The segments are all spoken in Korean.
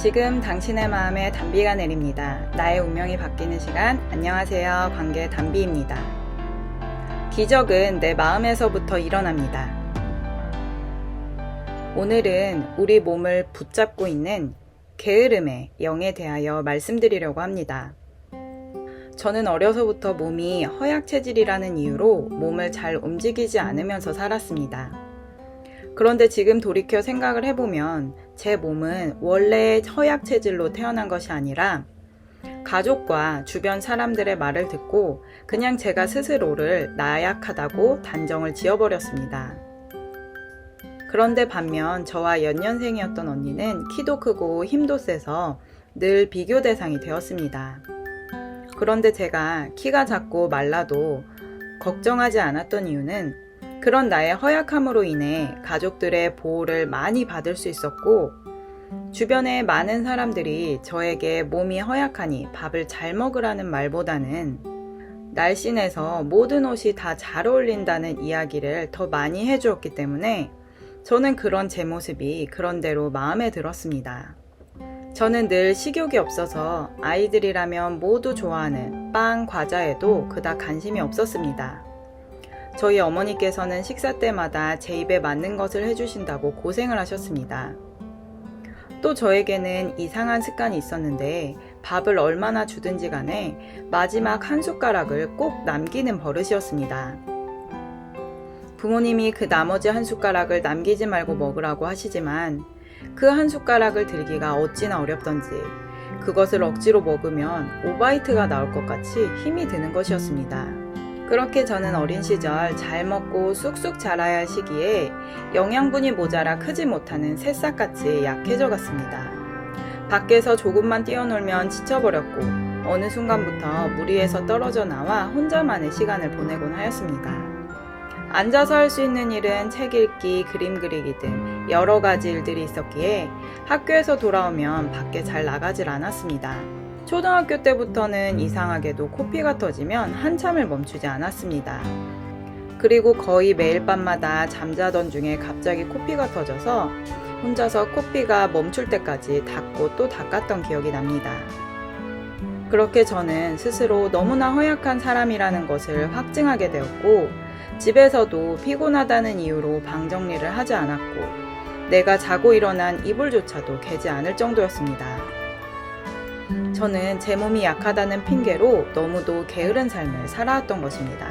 지금 당신의 마음에 단비가 내립니다. 나의 운명이 바뀌는 시간. 안녕하세요. 관계 단비입니다. 기적은 내 마음에서부터 일어납니다. 오늘은 우리 몸을 붙잡고 있는 게으름의 영에 대하여 말씀드리려고 합니다. 저는 어려서부터 몸이 허약 체질이라는 이유로 몸을 잘 움직이지 않으면서 살았습니다. 그런데 지금 돌이켜 생각을 해보면 제 몸은 원래 허약 체질로 태어난 것이 아니라 가족과 주변 사람들의 말을 듣고 그냥 제가 스스로를 나약하다고 단정을 지어버렸습니다. 그런데 반면 저와 연년생이었던 언니는 키도 크고 힘도 세서 늘 비교 대상이 되었습니다. 그런데 제가 키가 작고 말라도 걱정하지 않았던 이유는 그런 나의 허약함으로 인해 가족들의 보호를 많이 받을 수 있었고 주변의 많은 사람들이 저에게 몸이 허약하니 밥을 잘 먹으라는 말보다는 날씬해서 모든 옷이 다 잘 어울린다는 이야기를 더 많이 해주었기 때문에 저는 그런 제 모습이 그런대로 마음에 들었습니다. 저는 늘 식욕이 없어서 아이들이라면 모두 좋아하는 빵, 과자에도 그닥 관심이 없었습니다. 저희 어머니께서는 식사 때마다 제 입에 맞는 것을 해주신다고 고생을 하셨습니다. 또 저에게는 이상한 습관이 있었는데 밥을 얼마나 주든지 간에 마지막 한 숟가락을 꼭 남기는 버릇이었습니다. 부모님이 그 나머지 한 숟가락을 남기지 말고 먹으라고 하시지만 그 한 숟가락을 들기가 어찌나 어렵던지 그것을 억지로 먹으면 오바이트가 나올 것 같이 힘이 드는 것이었습니다. 그렇게 저는 어린 시절 잘 먹고 쑥쑥 자라야 할 시기에 영양분이 모자라 크지 못하는 새싹같이 약해져 갔습니다. 밖에서 조금만 뛰어놀면 지쳐버렸고 어느 순간부터 무리에서 떨어져 나와 혼자만의 시간을 보내곤 하였습니다. 앉아서 할 수 있는 일은 책 읽기, 그림 그리기 등 여러 가지 일들이 있었기에 학교에서 돌아오면 밖에 잘 나가질 않았습니다. 초등학교 때부터는 이상하게도 코피가 터지면 한참을 멈추지 않았습니다. 그리고 거의 매일 밤마다 잠자던 중에 갑자기 코피가 터져서 혼자서 코피가 멈출 때까지 닦고 또 닦았던 기억이 납니다. 그렇게 저는 스스로 너무나 허약한 사람이라는 것을 확증하게 되었고 집에서도 피곤하다는 이유로 방 정리를 하지 않았고 내가 자고 일어난 이불조차도 개지 않을 정도였습니다. 저는 제 몸이 약하다는 핑계로 너무도 게으른 삶을 살아왔던 것입니다.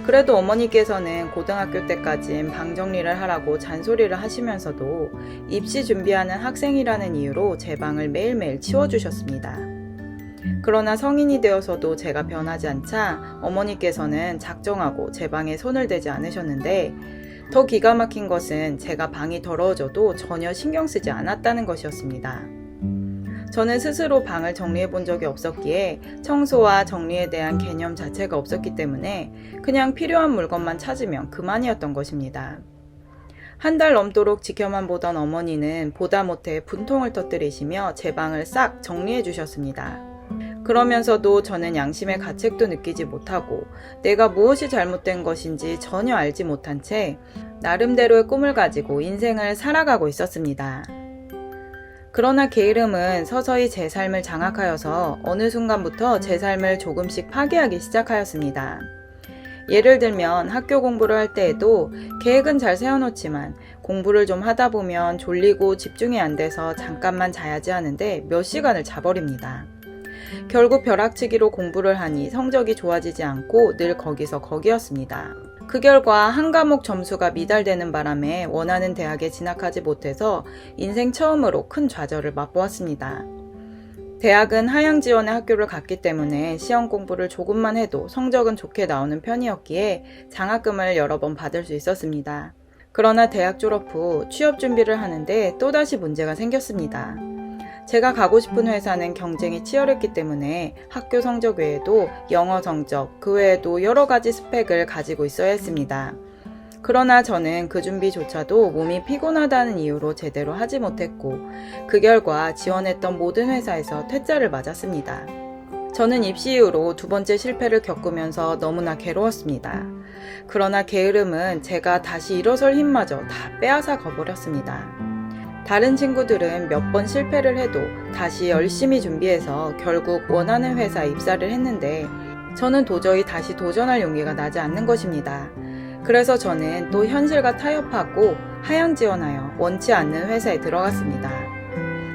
그래도 어머니께서는 고등학교 때까진 방 정리를 하라고 잔소리를 하시면서도 입시 준비하는 학생이라는 이유로 제 방을 매일매일 치워주셨습니다. 그러나 성인이 되어서도 제가 변하지 않자 어머니께서는 작정하고 제 방에 손을 대지 않으셨는데 더 기가 막힌 것은 제가 방이 더러워져도 전혀 신경 쓰지 않았다는 것이었습니다. 저는 스스로 방을 정리해 본 적이 없었기에 청소와 정리에 대한 개념 자체가 없었기 때문에 그냥 필요한 물건만 찾으면 그만이었던 것입니다. 한 달 넘도록 지켜만 보던 어머니는 보다 못해 분통을 터뜨리시며 제 방을 싹 정리해 주셨습니다. 그러면서도 저는 양심의 가책도 느끼지 못하고 내가 무엇이 잘못된 것인지 전혀 알지 못한 채 나름대로의 꿈을 가지고 인생을 살아가고 있었습니다. 그러나 게으름은 서서히 제 삶을 장악하여서 어느 순간부터 제 삶을 조금씩 파괴하기 시작하였습니다. 예를 들면 학교 공부를 할 때에도 계획은 잘 세워놓지만 공부를 좀 하다 보면 졸리고 집중이 안 돼서 잠깐만 자야지 하는데 몇 시간을 자버립니다. 결국 벼락치기로 공부를 하니 성적이 좋아지지 않고 늘 거기서 거기였습니다. 그 결과 한 과목 점수가 미달되는 바람에 원하는 대학에 진학하지 못해서 인생 처음으로 큰 좌절을 맛보았습니다. 대학은 하향 지원의 학교를 갔기 때문에 시험 공부를 조금만 해도 성적은 좋게 나오는 편이었기에 장학금을 여러 번 받을 수 있었습니다. 그러나 대학 졸업 후 취업 준비를 하는데 또다시 문제가 생겼습니다. 제가 가고 싶은 회사는 경쟁이 치열했기 때문에 학교 성적 외에도 영어 성적, 그 외에도 여러 가지 스펙을 가지고 있어야 했습니다. 그러나 저는 그 준비조차도 몸이 피곤하다는 이유로 제대로 하지 못했고 그 결과 지원했던 모든 회사에서 퇴짜를 맞았습니다. 저는 입시 이후로 두 번째 실패를 겪으면서 너무나 괴로웠습니다. 그러나 게으름은 제가 다시 일어설 힘마저 다 빼앗아 가버렸습니다. 다른 친구들은 몇 번 실패를 해도 다시 열심히 준비해서 결국 원하는 회사에 입사를 했는데 저는 도저히 다시 도전할 용기가 나지 않는 것입니다. 그래서 저는 또 현실과 타협하고 하향 지원하여 원치 않는 회사에 들어갔습니다.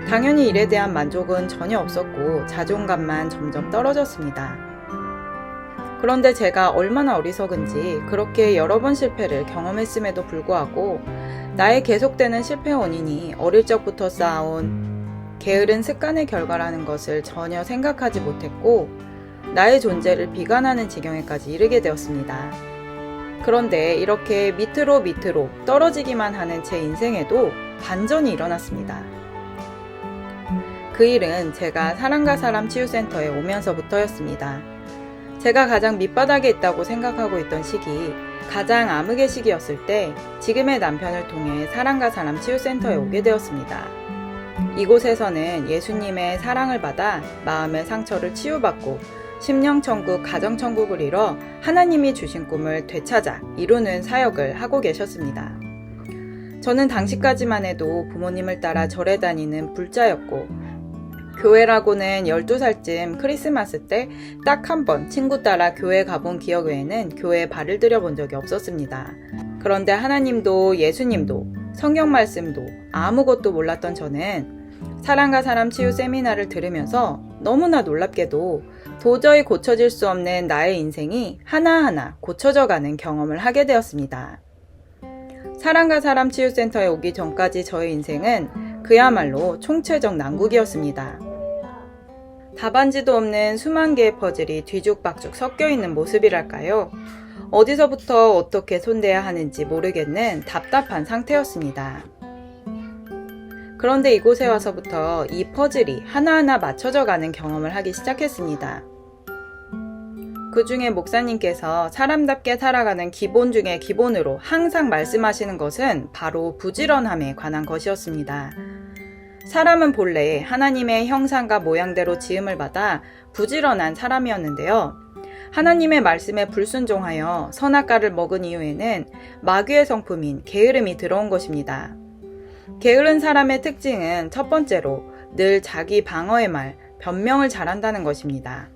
당연히 일에 대한 만족은 전혀 없었고 자존감만 점점 떨어졌습니다. 그런데 제가 얼마나 어리석은지 그렇게 여러 번 실패를 경험했음에도 불구하고 나의 계속되는 실패 원인이 어릴 적부터 쌓아온 게으른 습관의 결과라는 것을 전혀 생각하지 못했고 나의 존재를 비관하는 지경에까지 이르게 되었습니다. 그런데 이렇게 밑으로 떨어지기만 하는 제 인생에도 반전이 일어났습니다. 그 일은 제가 사랑과 사람 치유센터에 오면서부터였습니다. 제가 가장 밑바닥에 있다고 생각하고 있던 시기, 가장 암흑의 시기였을 때 지금의 남편을 통해 사랑과 사람 치유센터에 오게 되었습니다. 이곳에서는 예수님의 사랑을 받아 마음의 상처를 치유받고 심령천국, 가정천국을 이뤄 하나님이 주신 꿈을 되찾아 이루는 사역을 하고 계셨습니다. 저는 당시까지만 해도 부모님을 따라 절에 다니는 불자였고 교회라고는 12살쯤 크리스마스 때 딱 한 번 친구 따라 교회 가본 기억 외에는 교회에 발을 들여본 적이 없었습니다. 그런데 하나님도 예수님도 성경 말씀도 아무것도 몰랐던 저는 사랑과 사람 치유 세미나를 들으면서 너무나 놀랍게도 도저히 고쳐질 수 없는 나의 인생이 하나하나 고쳐져 가는 경험을 하게 되었습니다. 사랑과 사람 치유센터에 오기 전까지 저의 인생은 그야말로 총체적 난국이었습니다. 답안지도 없는 수만 개의 퍼즐이 뒤죽박죽 섞여 있는 모습이랄까요? 어디서부터 어떻게 손대야 하는지 모르겠는 답답한 상태였습니다. 그런데 이곳에 와서부터 이 퍼즐이 하나하나 맞춰져 가는 경험을 하기 시작했습니다. 그 중에 목사님께서 사람답게 살아가는 기본 중에 기본으로 항상 말씀하시는 것은 바로 부지런함에 관한 것이었습니다. 사람은 본래 하나님의 형상과 모양대로 지음을 받아 부지런한 사람이었는데요. 하나님의 말씀에 불순종하여 선악과를 먹은 이후에는 마귀의 성품인 게으름이 들어온 것입니다. 게으른 사람의 특징은 첫 번째로 늘 자기 방어의 말, 변명을 잘한다는 것입니다.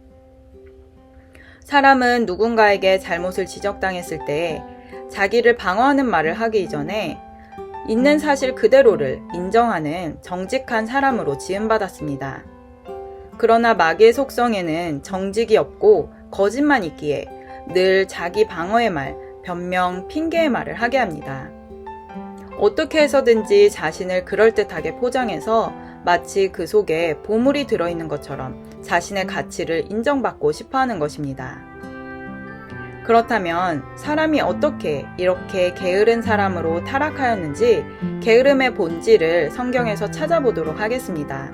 사람은 누군가에게 잘못을 지적당했을 때 자기를 방어하는 말을 하기 이전에 있는 사실 그대로를 인정하는 정직한 사람으로 지음받았습니다. 그러나 마귀의 속성에는 정직이 없고 거짓만 있기에 늘 자기 방어의 말, 변명, 핑계의 말을 하게 합니다. 어떻게 해서든지 자신을 그럴듯하게 포장해서 마치 그 속에 보물이 들어있는 것처럼 자신의 가치를 인정받고 싶어 하는 것입니다. 그렇다면 사람이 어떻게 이렇게 게으른 사람으로 타락하였는지 게으름의 본질을 성경에서 찾아보도록 하겠습니다.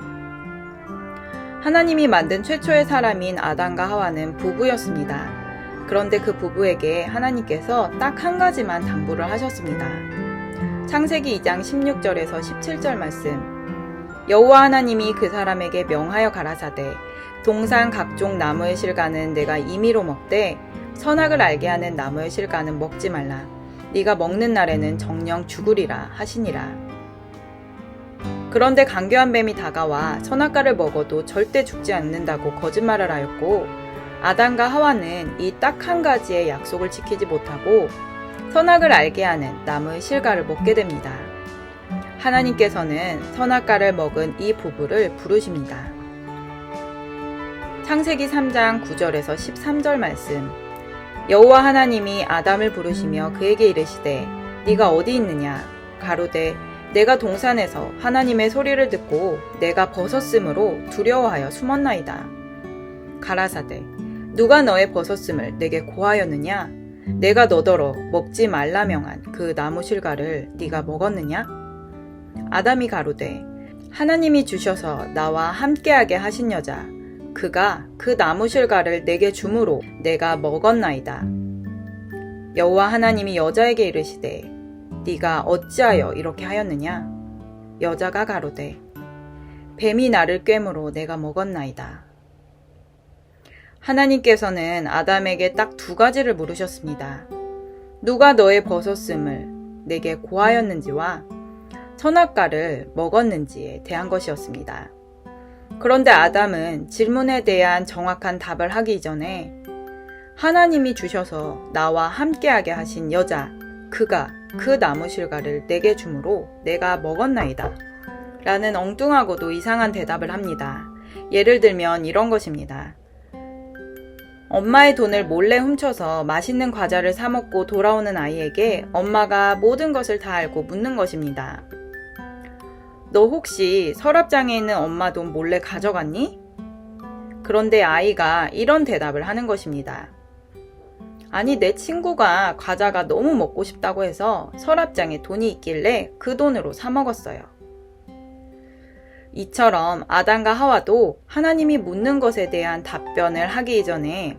하나님이 만든 최초의 사람인 아담과 하와는 부부였습니다. 그런데 그 부부에게 하나님께서 딱 한 가지만 당부를 하셨습니다. 창세기 2장 16절에서 17절 말씀. 여호와 하나님이 그 사람에게 명하여 가라사대 동산 각종 나무의 실과는 내가 임의로 먹되 선악을 알게 하는 나무의 실과는 먹지 말라. 네가 먹는 날에는 정녕 죽으리라 하시니라. 그런데 간교한 뱀이 다가와 선악과를 먹어도 절대 죽지 않는다고 거짓말을 하였고 아담과 하와는 이 딱 한 가지의 약속을 지키지 못하고 선악을 알게 하는 나무의 실과를 먹게 됩니다. 하나님께서는 선악과를 먹은 이 부부를 부르십니다. 창세기 3장 9절에서 13절 말씀. 여호와 하나님이 아담을 부르시며 그에게 이르시되 네가 어디 있느냐? 가로되 내가 동산에서 하나님의 소리를 듣고 내가 벗었으므로 두려워하여 숨었나이다. 가라사대 누가 너의 벗었음을 내게 고하였느냐? 내가 너더러 먹지 말라 명한 그 나무 실과를 네가 먹었느냐? 아담이 가로되 하나님이 주셔서 나와 함께하게 하신 여자 그가 그 나무 실과를 내게 주므로 내가 먹었나이다. 여호와 하나님이 여자에게 이르시되 네가 어찌하여 이렇게 하였느냐? 여자가 가로되 뱀이 나를 꿰므로 내가 먹었나이다. 하나님께서는 아담에게 딱 두 가지를 물으셨습니다. 누가 너의 벗었음을 내게 고하였는지와 선악과를 먹었는지에 대한 것이었습니다. 그런데 아담은 질문에 대한 정확한 답을 하기 전에 하나님이 주셔서 나와 함께하게 하신 여자, 그가 그 나무 실과를 내게 주므로 내가 먹었나이다 라는 엉뚱하고도 이상한 대답을 합니다. 예를 들면 이런 것입니다. 엄마의 돈을 몰래 훔쳐서 맛있는 과자를 사 먹고 돌아오는 아이에게 엄마가 모든 것을 다 알고 묻는 것입니다. 너 혹시 서랍장에 있는 엄마 돈 몰래 가져갔니? 그런데 아이가 이런 대답을 하는 것입니다. 아니, 내 친구가 과자가 너무 먹고 싶다고 해서 서랍장에 돈이 있길래 그 돈으로 사 먹었어요. 이처럼 아담과 하와도 하나님이 묻는 것에 대한 답변을 하기 이전에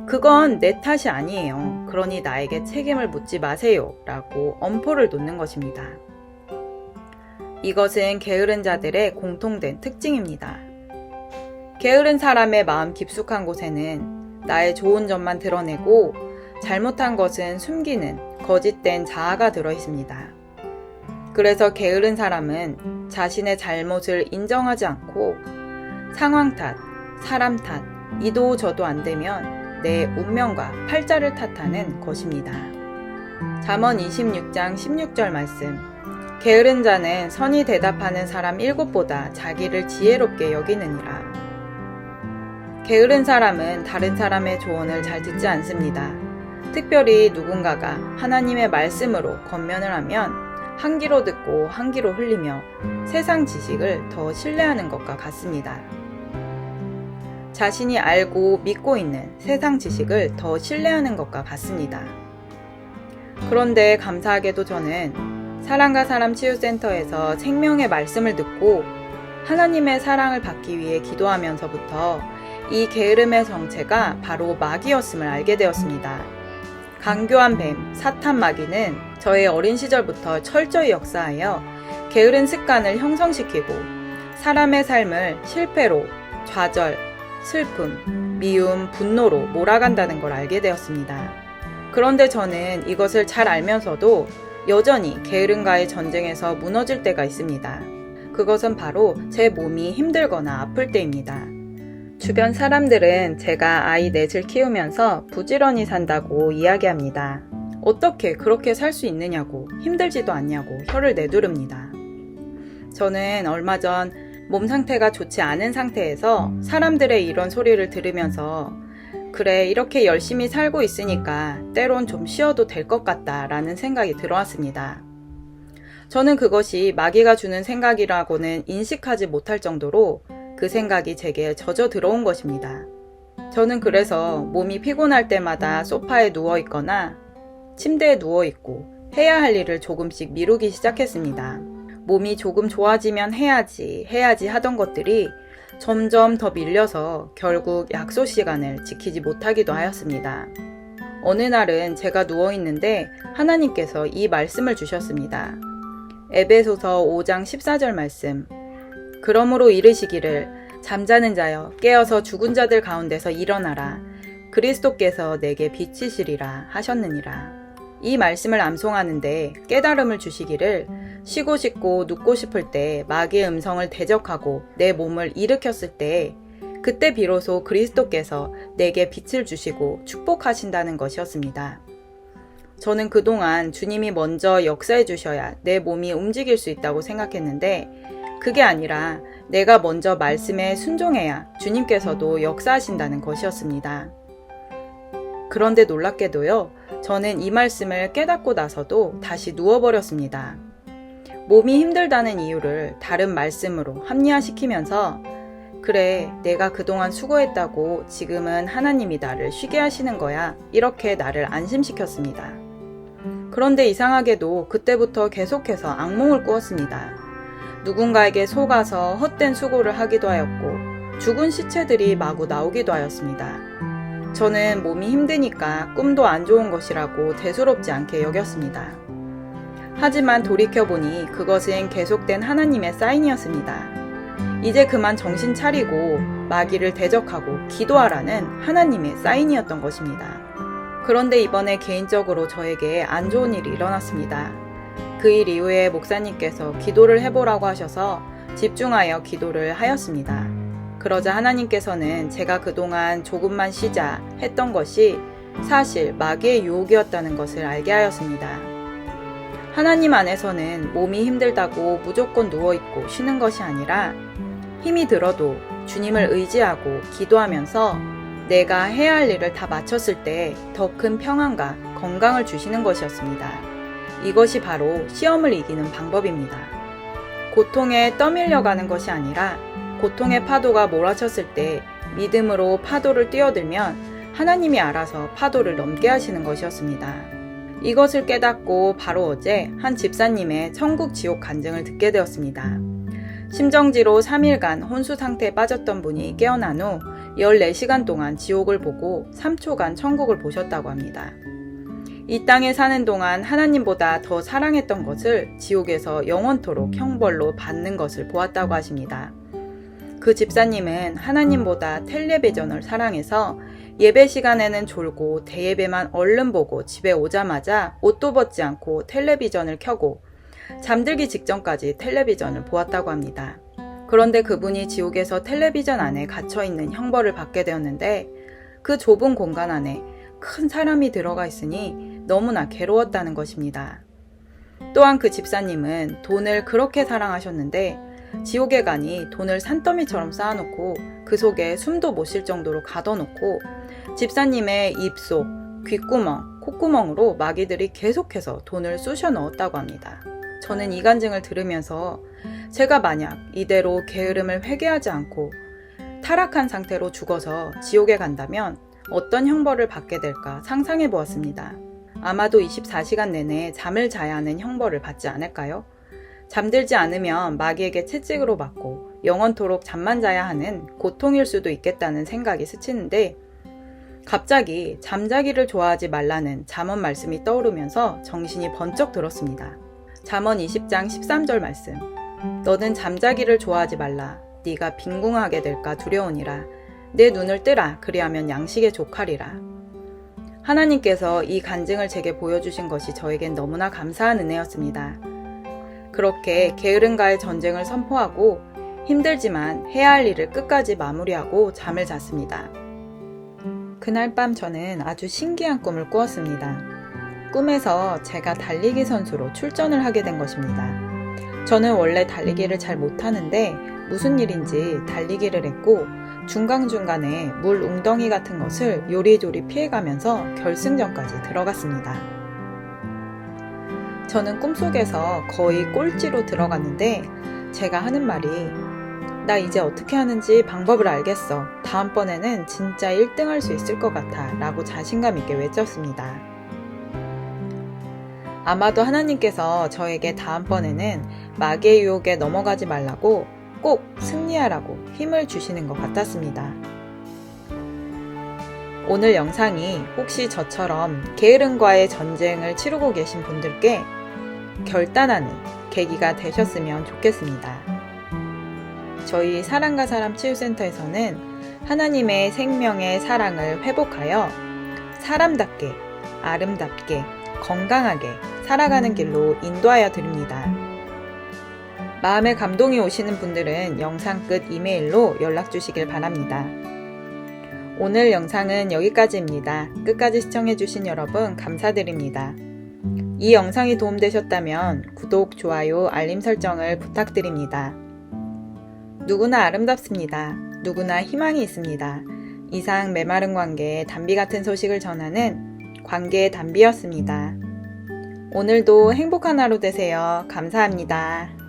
그건 내 탓이 아니에요. 그러니 나에게 책임을 묻지 마세요. 라고 엄포를 놓는 것입니다. 이것은 게으른 자들의 공통된 특징입니다. 게으른 사람의 마음 깊숙한 곳에는 나의 좋은 점만 드러내고 잘못한 것은 숨기는 거짓된 자아가 들어 있습니다. 그래서 게으른 사람은 자신의 잘못을 인정하지 않고 상황 탓, 사람 탓, 이도 저도 안 되면 내 운명과 팔자를 탓하는 것입니다. 잠언 26장 16절 말씀. 게으른 자는 선히 대답하는 사람 7보다 자기를 지혜롭게 여기느니라. 게으른 사람은 다른 사람의 조언을 잘 듣지 않습니다. 특별히 누군가가 하나님의 말씀으로 권면을 하면 한 귀로 듣고 한 귀로 흘리며 세상 지식을 더 신뢰하는 것과 같습니다. 자신이 알고 믿고 있는 세상 지식을 더 신뢰하는 것과 같습니다. 그런데 감사하게도 저는 사랑과 사람 치유센터에서 생명의 말씀을 듣고 하나님의 사랑을 받기 위해 기도하면서부터 이 게으름의 정체가 바로 마귀였음을 알게 되었습니다. 강교한 뱀, 사탄 마귀는 저의 어린 시절부터 철저히 역사하여 게으른 습관을 형성시키고 사람의 삶을 실패로, 좌절, 슬픔, 미움, 분노로 몰아간다는 걸 알게 되었습니다. 그런데 저는 이것을 잘 알면서도 여전히 게으름과의 전쟁에서 무너질 때가 있습니다. 그것은 바로 제 몸이 힘들거나 아플 때입니다. 주변 사람들은 제가 아이 넷을 키우면서 부지런히 산다고 이야기합니다. 어떻게 그렇게 살 수 있느냐고, 힘들지도 않냐고 혀를 내두릅니다. 저는 얼마 전 몸 상태가 좋지 않은 상태에서 사람들의 이런 소리를 들으면서 그래, 이렇게 열심히 살고 있으니까 때론 좀 쉬어도 될 것 같다 라는 생각이 들어왔습니다. 저는 그것이 마귀가 주는 생각이라고는 인식하지 못할 정도로 그 생각이 제게 젖어 들어온 것입니다. 저는 그래서 몸이 피곤할 때마다 소파에 누워 있거나 침대에 누워 있고 해야 할 일을 조금씩 미루기 시작했습니다. 몸이 조금 좋아지면 해야지 하던 것들이 점점 더 밀려서 결국 약속 시간을 지키지 못하기도 하였습니다. 어느 날은 제가 누워 있는데 하나님께서 이 말씀을 주셨습니다. 에베소서 5장 14절 말씀. 그러므로 이르시기를 잠자는 자여 깨어서 죽은 자들 가운데서 일어나라. 그리스도께서 내게 비치시리라 하셨느니라. 이 말씀을 암송하는데 깨달음을 주시기를 쉬고 싶고 눕고 싶을 때 마귀의 음성을 대적하고 내 몸을 일으켰을 때 그때 비로소 그리스도께서 내게 빛을 주시고 축복하신다는 것이었습니다. 저는 그동안 주님이 먼저 역사해 주셔야 내 몸이 움직일 수 있다고 생각했는데 그게 아니라 내가 먼저 말씀에 순종해야 주님께서도 역사하신다는 것이었습니다. 그런데 놀랍게도요, 저는 이 말씀을 깨닫고 나서도 다시 누워버렸습니다. 몸이 힘들다는 이유를 다른 말씀으로 합리화시키면서 그래, 내가 그동안 수고했다고 지금은 하나님이 나를 쉬게 하시는 거야. 이렇게 나를 안심시켰습니다. 그런데 이상하게도 그때부터 계속해서 악몽을 꾸었습니다. 누군가에게 속아서 헛된 수고를 하기도 하였고 죽은 시체들이 마구 나오기도 하였습니다. 저는 몸이 힘드니까 꿈도 안 좋은 것이라고 대수롭지 않게 여겼습니다. 하지만 돌이켜보니 그것은 계속된 하나님의 사인이었습니다. 이제 그만 정신 차리고 마귀를 대적하고 기도하라는 하나님의 사인이었던 것입니다. 그런데 이번에 개인적으로 저에게 안 좋은 일이 일어났습니다. 그 일 이후에 목사님께서 기도를 해보라고 하셔서 집중하여 기도를 하였습니다. 그러자 하나님께서는 제가 그동안 조금만 쉬자 했던 것이 사실 마귀의 유혹이었다는 것을 알게 하였습니다. 하나님 안에서는 몸이 힘들다고 무조건 누워있고 쉬는 것이 아니라 힘이 들어도 주님을 의지하고 기도하면서 내가 해야 할 일을 다 마쳤을 때 더 큰 평안과 건강을 주시는 것이었습니다. 이것이 바로 시험을 이기는 방법입니다. 고통에 떠밀려가는 것이 아니라 고통의 파도가 몰아쳤을 때 믿음으로 파도를 뛰어들면 하나님이 알아서 파도를 넘게 하시는 것이었습니다. 이것을 깨닫고 바로 어제 한 집사님의 천국 지옥 간증을 듣게 되었습니다. 심정지로 3일간 혼수 상태에 빠졌던 분이 깨어난 후 14시간 동안 지옥을 보고 3초간 천국을 보셨다고 합니다. 이 땅에 사는 동안 하나님보다 더 사랑했던 것을 지옥에서 영원토록 형벌로 받는 것을 보았다고 하십니다. 그 집사님은 하나님보다 텔레비전을 사랑해서 예배 시간에는 졸고 대예배만 얼른 보고 집에 오자마자 옷도 벗지 않고 텔레비전을 켜고 잠들기 직전까지 텔레비전을 보았다고 합니다. 그런데 그분이 지옥에서 텔레비전 안에 갇혀있는 형벌을 받게 되었는데 그 좁은 공간 안에 큰 사람이 들어가 있으니 너무나 괴로웠다는 것입니다. 또한 그 집사님은 돈을 그렇게 사랑하셨는데 지옥에 가니 돈을 산더미처럼 쌓아놓고 그 속에 숨도 못 쉴 정도로 가둬놓고 집사님의 입속, 귓구멍, 콧구멍으로 마귀들이 계속해서 돈을 쑤셔 넣었다고 합니다. 저는 이 간증을 들으면서 제가 만약 이대로 게으름을 회개하지 않고 타락한 상태로 죽어서 지옥에 간다면 어떤 형벌을 받게 될까 상상해 보았습니다. 아마도 24시간 내내 잠을 자야 하는 형벌을 받지 않을까요? 잠들지 않으면 마귀에게 채찍으로 맞고 영원토록 잠만 자야 하는 고통일 수도 있겠다는 생각이 스치는데 갑자기 잠자기를 좋아하지 말라는 잠언 말씀이 떠오르면서 정신이 번쩍 들었습니다. 잠언 20장 13절 말씀. 너는 잠자기를 좋아하지 말라. 네가 빈궁하게 될까 두려우니라. 내 눈을 뜨라. 그리하면 양식에 족하리라. 하나님께서 이 간증을 제게 보여주신 것이 저에겐 너무나 감사한 은혜였습니다. 그렇게 게으름과의 전쟁을 선포하고 힘들지만 해야 할 일을 끝까지 마무리하고 잠을 잤습니다. 그날 밤 저는 아주 신기한 꿈을 꾸었습니다. 꿈에서 제가 달리기 선수로 출전을 하게 된 것입니다. 저는 원래 달리기를 잘 못하는데 무슨 일인지 달리기를 했고 중간중간에 물 웅덩이 같은 것을 요리조리 피해가면서 결승전까지 들어갔습니다. 저는 꿈속에서 거의 꼴찌로 들어갔는데 제가 하는 말이 나 이제 어떻게 하는지 방법을 알겠어. 다음번에는 진짜 1등 할 수 있을 것 같아 라고 자신감 있게 외쳤습니다. 아마도 하나님께서 저에게 다음번에는 마귀의 유혹에 넘어가지 말라고 꼭 승리하라고 힘을 주시는 것 같았습니다. 오늘 영상이 혹시 저처럼 게으름과의 전쟁을 치르고 계신 분들께 결단하는 계기가 되셨으면 좋겠습니다. 저희 사랑과 사람 치유센터에서는 하나님의 생명의 사랑을 회복하여 사람답게, 아름답게, 건강하게 살아가는 길로 인도하여 드립니다. 마음에 감동이 오시는 분들은 영상 끝 이메일로 연락 주시길 바랍니다. 오늘 영상은 여기까지입니다. 끝까지 시청해주신 여러분 감사드립니다. 이 영상이 도움되셨다면 구독, 좋아요, 알림 설정을 부탁드립니다. 누구나 아름답습니다. 누구나 희망이 있습니다. 이상 메마른 관계의 단비 같은 소식을 전하는 관계의 단비였습니다. 오늘도 행복한 하루 되세요. 감사합니다.